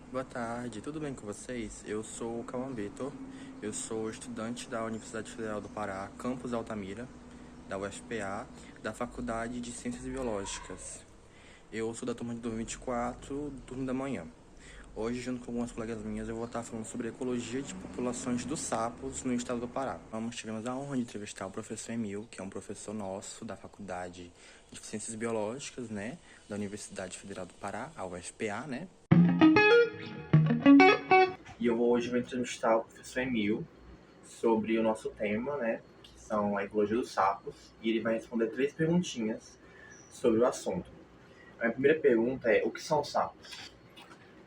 Boa tarde, tudo bem com vocês? Eu sou o Cauã Vitor, eu sou estudante da Universidade Federal do Pará, campus Altamira, da UFPA, da Faculdade de Ciências Biológicas. Eu sou da turma de 2024, turno da manhã. Hoje, junto com algumas colegas minhas, eu vou estar falando sobre a ecologia de populações dos sapos no estado do Pará. Tivemos a honra de entrevistar o professor Emil, que é um professor nosso da Faculdade de Ciências Biológicas, né, da Universidade Federal do Pará, a UFPA, né? E hoje vou entrevistar o professor Emil sobre o nosso tema, né, que são a ecologia dos sapos, e ele vai responder 3 perguntinhas sobre o assunto. A minha primeira pergunta é: o que são sapos?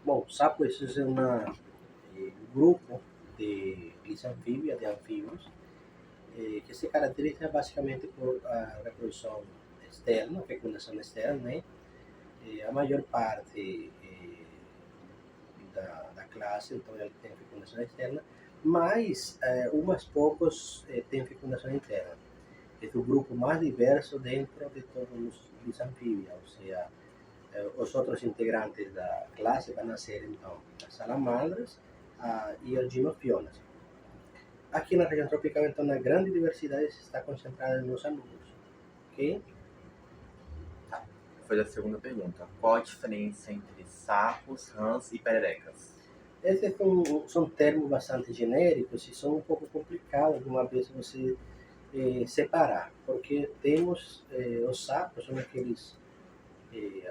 Bom, sapos é um grupo de anfíbios, que se caracteriza basicamente por a reprodução externa, fecundação externa, né? A maior parte da classe, então, ele tem fecundação externa, mas umas poucos têm fecundação interna. É o grupo mais diverso dentro de todos os anfíbios, ou seja, os outros integrantes da classe vão ser, então, as salamandras e as dinofionas. Aqui na região tropical, então, a grande diversidade está concentrada nos anuros. Ok? Tá. Vou fazer a segunda pergunta. Qual a diferença entre sapos, rãs e pererecas? Esses são termos bastante genéricos e são um pouco complicados uma vez você separar, porque temos os sapos, são aqueles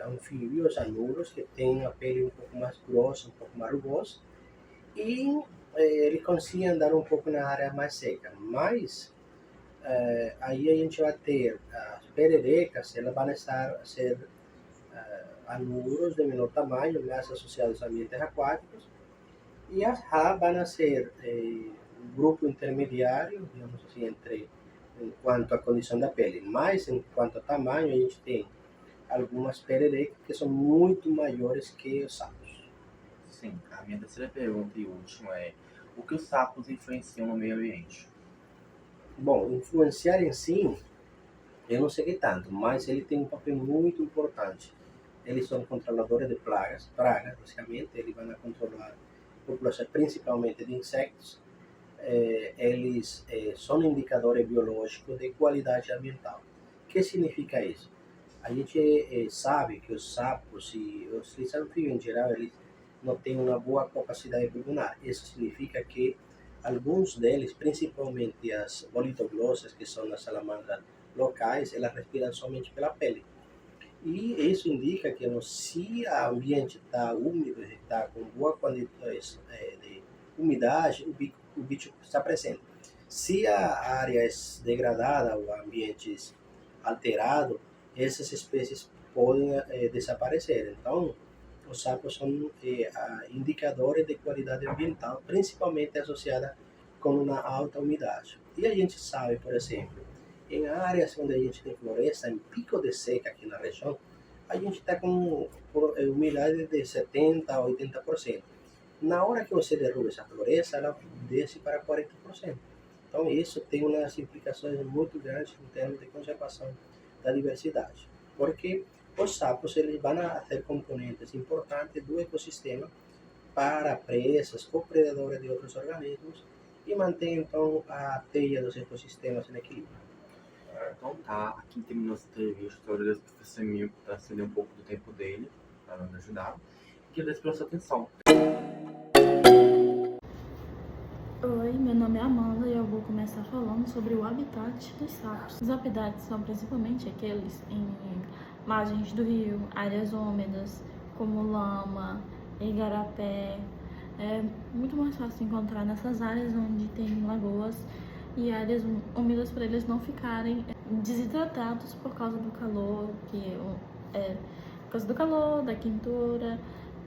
anfíbios, anuros, que têm a pele um pouco mais grossa, um pouco mais rugosa, e ele consegue andar um pouco na área mais seca, mas aí a gente vai ter as pererecas, elas vão ser anuros de menor tamanho, mais associados a ambientes aquáticos, e as rãs vão ser um grupo intermediário, digamos assim, entre em quanto à condição da pele, mas em quanto a tamanho, a gente tem algumas pererecas que são muito maiores que os sapos. Sim, a minha terceira pergunta e última é: o que os sapos influenciam no meio ambiente? Bom, influenciar em si, eu não sei que tanto, mas ele tem um papel muito importante. Eles são controladores de pragas, basicamente, eles vão controlar populações principalmente de insetos. Eles são indicadores biológicos de qualidade ambiental. O que significa isso? A gente sabe que os sapos e os anfíbios em geral, eles não têm uma boa capacidade pulmonar. Isso significa que alguns deles, principalmente as bolitoglossas, que são as salamandras locais, elas respiram somente pela pele. E isso indica que se o ambiente está úmido, está com boa quantidade de umidade, o bicho está presente. Se a área é degradada ou ambientes alterado, essas espécies podem desaparecer. Então, os sapos são indicadores de qualidade ambiental, principalmente associada com uma alta umidade. E a gente sabe, por exemplo, em áreas onde a gente tem floresta, em pico de seca aqui na região, a gente está com umidade de 70% a 80%. Na hora que você derruba essa floresta, ela desce para 40%. Então, isso tem umas implicações muito grandes em termos de conservação da diversidade, porque os sapos eles vão a ser componentes importantes do ecossistema para presas ou predadores de outros organismos e mantém então a teia dos ecossistemas em equilíbrio. Então tá, aqui terminou essa entrevista. Eu agradeço ao professor Emil por ceder um pouco do tempo dele para nos ajudar. E agradeço pela sua atenção. Oi, meu nome é Amanda e eu vou começar falando sobre o habitat dos sapos. Os habitats são principalmente aqueles em margens do rio, áreas úmidas, como lama, igarapé. É muito mais fácil encontrar nessas áreas onde tem lagoas e áreas úmidas para eles não ficarem desidratados por causa do calor, por causa do calor, da quentura,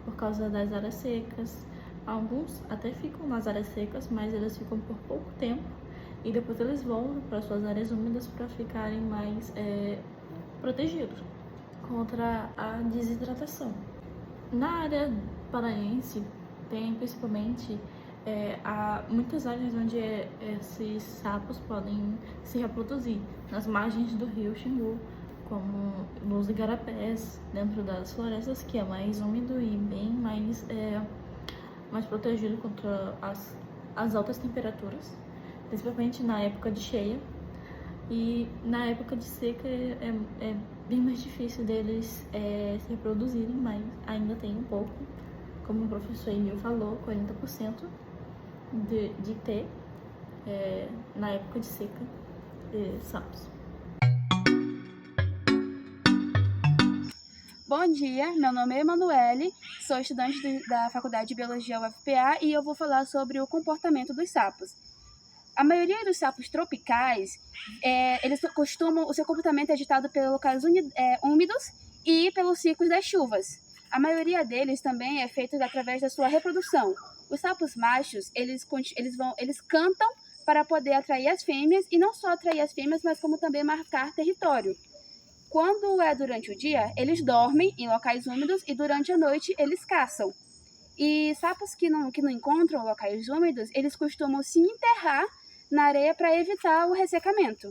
por causa das áreas secas. Alguns até ficam nas áreas secas, mas eles ficam por pouco tempo e depois eles voltam para suas áreas úmidas para ficarem mais protegidos contra a desidratação. Na área paraense tem principalmente há muitas áreas onde esses sapos podem se reproduzir, nas margens do rio Xingu, como nos igarapés, dentro das florestas, que é mais úmido e bem mais mais protegido contra as altas temperaturas, principalmente na época de cheia. E na época de seca é bem mais difícil deles se reproduzirem, mas ainda tem um pouco, como o professor Emil falou, 40% de ter na época de seca sapos. Bom dia, meu nome é Emanuele, sou estudante da Faculdade de Biologia UFPA e eu vou falar sobre o comportamento dos sapos. A maioria dos sapos tropicais, o seu comportamento é ditado pelos locais úmidos e pelos ciclos das chuvas. A maioria deles também é feito através da sua reprodução. Os sapos machos, eles cantam para poder atrair as fêmeas, e não só atrair as fêmeas, mas como também marcar território. Quando é durante o dia, eles dormem em locais úmidos e durante a noite eles caçam. E sapos que não encontram locais úmidos, eles costumam se enterrar na areia para evitar o ressecamento.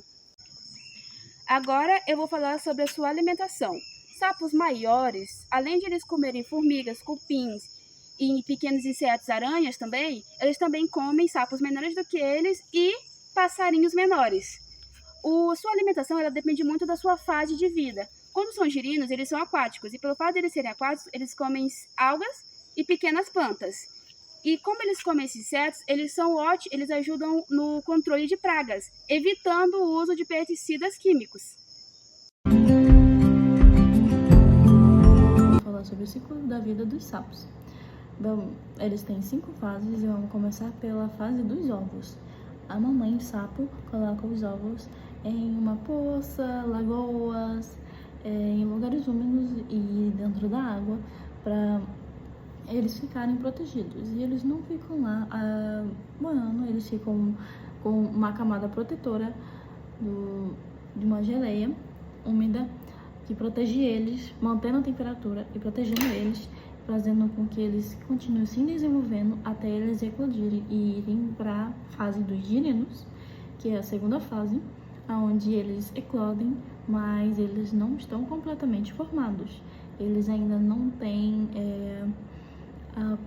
Agora eu vou falar sobre a sua alimentação. Sapos maiores, além de eles comerem formigas, cupins e pequenos insetos, aranhas também, eles também comem sapos menores do que eles e passarinhos menores. Sua alimentação ela depende muito da sua fase de vida. Quando são girinos, eles são aquáticos, e pelo fato de eles serem aquáticos, eles comem algas e pequenas plantas. E como eles comem esses insetos, eles ajudam no controle de pragas, evitando o uso de pesticidas químicos. Vou falar sobre o ciclo da vida dos sapos. Bom, eles têm 5 fases e vamos começar pela fase dos ovos. A mamãe sapo coloca os ovos em uma poça, lagoas, em lugares úmidos e dentro da água para eles ficarem protegidos. E eles não ficam lá boiando, eles ficam com uma camada protetora de uma geleia úmida que protege eles, mantendo a temperatura e protegendo eles, fazendo com que eles continuem se desenvolvendo até eles eclodirem e irem para a fase dos girinos, que é a segunda fase, onde eles eclodem, mas eles não estão completamente formados. Eles ainda não têm a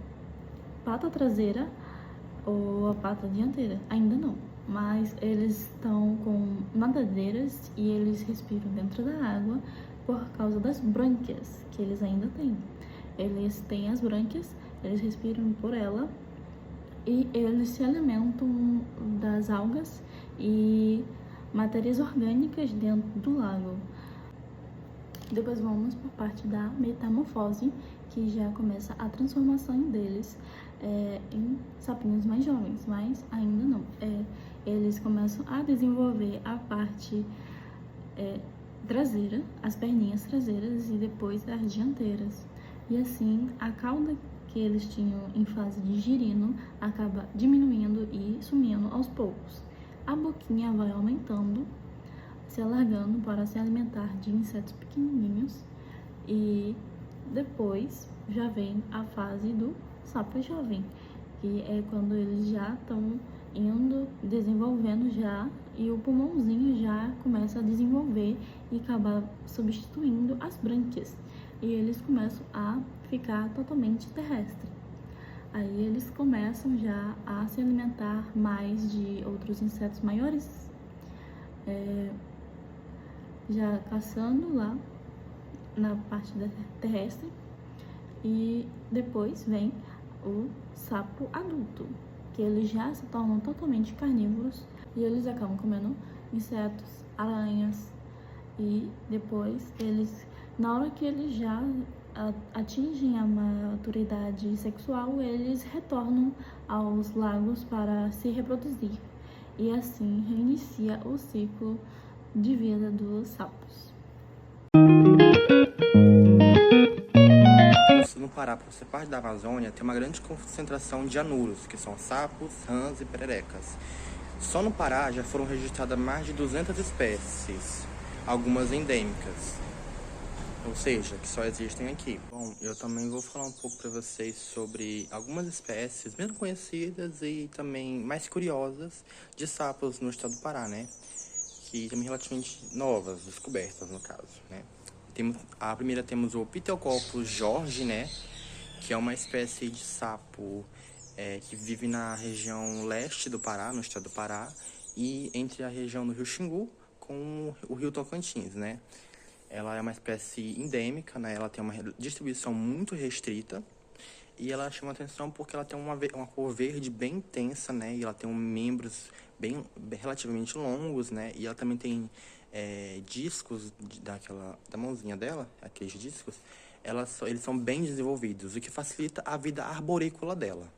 pata traseira ou a pata dianteira, ainda não. Mas eles estão com nadadeiras e eles respiram dentro da água por causa das brânquias que eles ainda têm. Eles têm as brânquias, eles respiram por ela e eles se alimentam das algas e matérias orgânicas dentro do lago. Depois vamos para a parte da metamorfose, que já começa a transformação deles em sapinhos mais jovens, mas ainda não. Eles começam a desenvolver a parte traseira, as perninhas traseiras e depois as dianteiras. E assim, a cauda que eles tinham em fase de girino acaba diminuindo e sumindo aos poucos. A boquinha vai aumentando, se alargando para se alimentar de insetos pequenininhos, e depois já vem a fase do sapo jovem, que é quando eles já estão indo desenvolvendo já, e o pulmãozinho já começa a desenvolver e acaba substituindo as brânquias, e eles começam a ficar totalmente terrestre. Aí eles começam já a se alimentar mais de outros insetos maiores, já caçando lá na parte terrestre. E depois vem o sapo adulto, que eles já se tornam totalmente carnívoros e eles acabam comendo insetos, aranhas, e depois eles, na hora que eles já atingem a maturidade sexual, eles retornam aos lagos para se reproduzir, e assim reinicia o ciclo de vida dos sapos. No Pará, por ser parte da Amazônia, tem uma grande concentração de anuros, que são sapos, rãs e pererecas. Só no Pará já foram registradas mais de 200 espécies, algumas endêmicas, ou seja, que só existem aqui. Bom, eu também vou falar um pouco para vocês sobre algumas espécies menos conhecidas e também mais curiosas de sapos no estado do Pará, né? Que também relativamente novas, descobertas no caso, né? A primeira temos o Pterococcus Georgi, né? que é uma espécie de sapo que vive na região leste do Pará, no estado do Pará, e entre a região do Rio Xingu com o Rio Tocantins, né? Ela é uma espécie endêmica, né? Ela tem uma distribuição muito restrita e ela chama atenção porque ela tem uma cor verde bem intensa, né? E ela tem membros bem relativamente longos, né? E ela também tem discos da mãozinha dela, aqueles discos, eles são bem desenvolvidos, o que facilita a vida arborícola dela.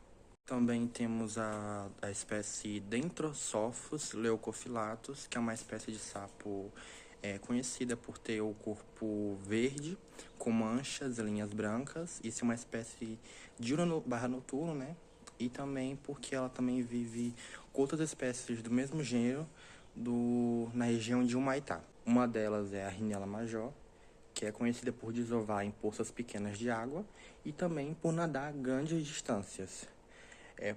Também temos a espécie Dentrosophus leucophyllatus, que é uma espécie de sapo conhecida por ter o corpo verde, com manchas e linhas brancas, e ser uma espécie diurno/noturno, né? E também porque ela também vive com outras espécies do mesmo gênero na região de Humaitá. Uma delas é a Rhinella major, que é conhecida por desovar em poças pequenas de água e também por nadar grandes distâncias.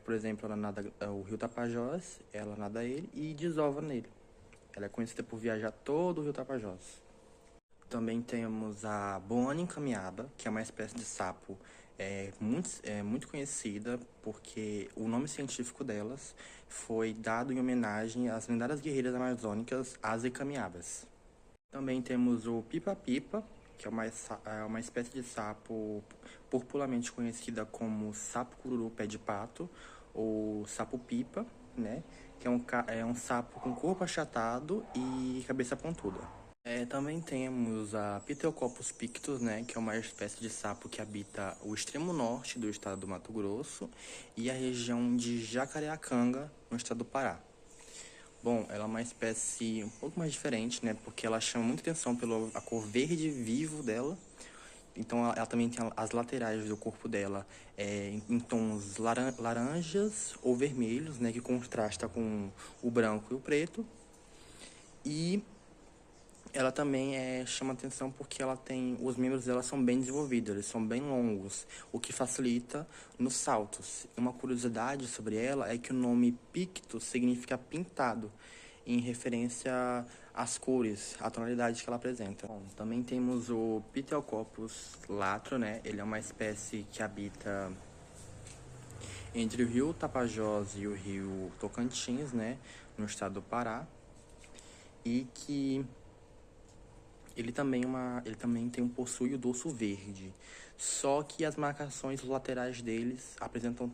Por exemplo, ela nada o rio Tapajós, ela nada ele e desova nele. Ela é conhecida por viajar todo o rio Tapajós. Também temos a Boana encamiada, que é uma espécie de sapo muito conhecida porque o nome científico delas foi dado em homenagem às lendárias guerreiras amazônicas, as encamiadas. Também temos o pipa-pipa, que é uma espécie de sapo popularmente conhecida como sapo cururu pé de pato, ou sapo-pipa, né? Que é um sapo com corpo achatado e cabeça pontuda. Também temos a Pterococcus pictus, né? Que é uma espécie de sapo que habita o extremo norte do estado do Mato Grosso e a região de Jacareacanga, no estado do Pará. Bom, ela é uma espécie um pouco mais diferente, né? Porque ela chama muita atenção pela cor verde vivo dela. Então, ela também tem as laterais do corpo dela em tons laranjas ou vermelhos, né? Que contrasta com o branco e o preto. E ela também chama atenção porque os membros dela são bem desenvolvidos, eles são bem longos, o que facilita nos saltos. Uma curiosidade sobre ela é que o nome pictus significa pintado, em referência às cores, à tonalidade que ela apresenta. Bom, também temos o Pterococcus latro, né? Ele é uma espécie que habita entre o rio Tapajós e o rio Tocantins, né? No estado do Pará. E que ele também possui o dorso verde, só que as marcações laterais deles apresentam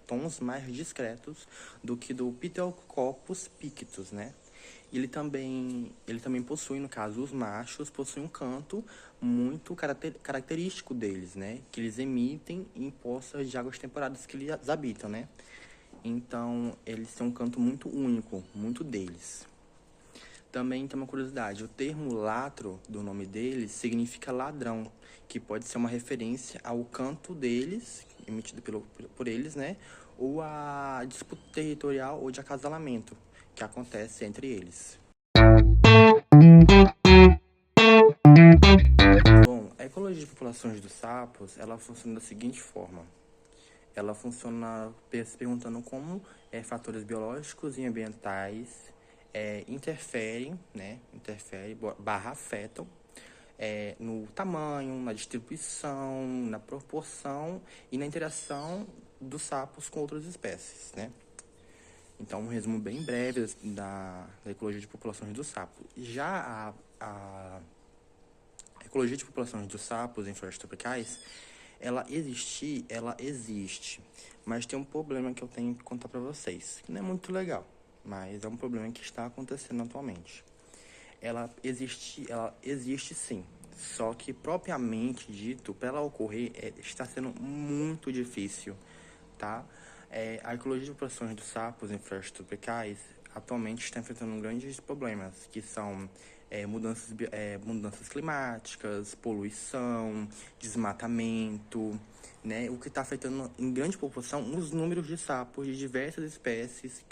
tons mais discretos do que do Pterococcus pictus, né? Ele também possui, no caso, os machos possuem um canto muito característico deles, né? Que eles emitem em poças de águas temporadas que eles habitam, né? Então, eles têm um canto muito único, muito deles. Também tem uma curiosidade, o termo latro do nome deles significa ladrão, que pode ser uma referência ao canto deles, emitido por eles, né? Ou a disputa territorial ou de acasalamento, que acontece entre eles. Bom, a ecologia de populações dos sapos, ela funciona da seguinte forma. Ela funciona se perguntando como fatores biológicos e ambientais interferem, afetam no tamanho, na distribuição, na proporção e na interação dos sapos com outras espécies, né? Então, um resumo bem breve da ecologia de populações dos sapos. Já a ecologia de populações dos sapos em florestas tropicais, ela existe, mas tem um problema que eu tenho que contar para vocês, que não é muito legal, mas é um problema que está acontecendo atualmente. Ela existe sim, só que propriamente dito, para ela ocorrer, está sendo muito difícil, tá? A ecologia de populações dos sapos em florestas tropicais atualmente está enfrentando grandes problemas, que são mudanças climáticas, poluição, desmatamento, né? O que está afetando em grande proporção os números de sapos de diversas espécies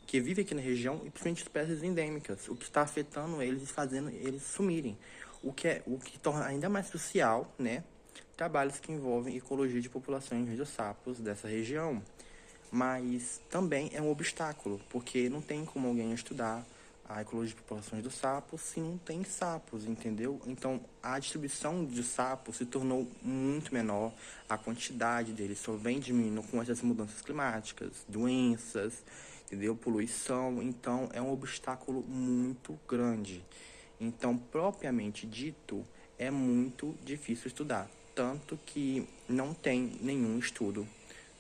que vivem aqui na região, e principalmente espécies endêmicas, o que está afetando eles e fazendo eles sumirem. O que torna ainda mais crucial, né, trabalhos que envolvem ecologia de populações de sapos dessa região. Mas também é um obstáculo, porque não tem como alguém estudar a ecologia de populações dos sapos se não tem sapos, entendeu? Então, a distribuição de sapos se tornou muito menor, a quantidade deles só vem diminuindo com essas mudanças climáticas, doenças, entendeu? Poluição, então é um obstáculo muito grande. Então, propriamente dito, é muito difícil estudar, tanto que não tem nenhum estudo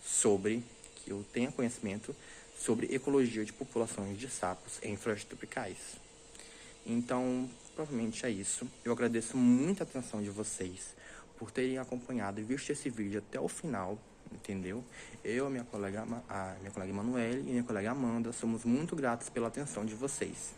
sobre, que eu tenha conhecimento, sobre ecologia de populações de sapos em florestas tropicais. Então, provavelmente é isso. Eu agradeço muito a atenção de vocês por terem acompanhado e visto esse vídeo até o final, entendeu? Eu, a minha colega Emanuele e minha colega Amanda somos muito gratos pela atenção de vocês.